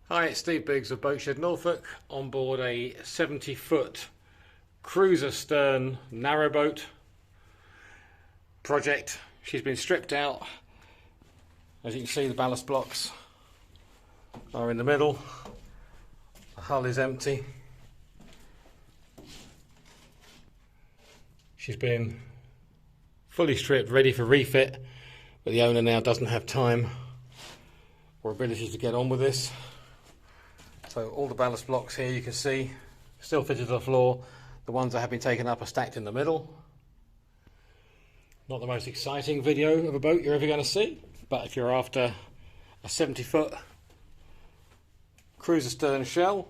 Hi, it's Steve Biggs of Boatshed, Norfolk, on board a 70-foot cruiser stern narrowboat project. She's been stripped out. As you can see, the ballast blocks are in the middle. The hull is empty. She's been fully stripped, ready for refit, but the owner now doesn't have time or ability to get on with this. So all the ballast blocks here, you can see, still fitted to the floor. The ones that have been taken up are stacked in the middle. Not the most exciting video of a boat you're ever going to see, but if you're after a 70-foot cruiser stern shell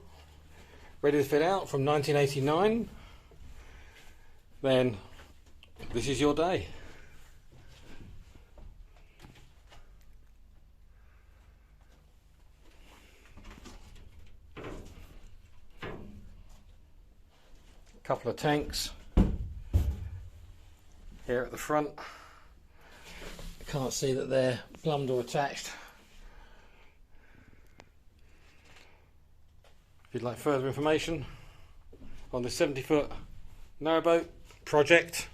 ready to fit out from 1989, then this is your day. Couple of tanks here at the front. I can't see that they're plumbed or attached. If you'd like further information on the 70-foot narrowboat project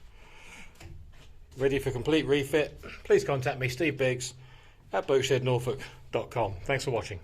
ready for complete refit, please contact me, Steve Biggs, at boatshednorfolk.com. Thanks for watching.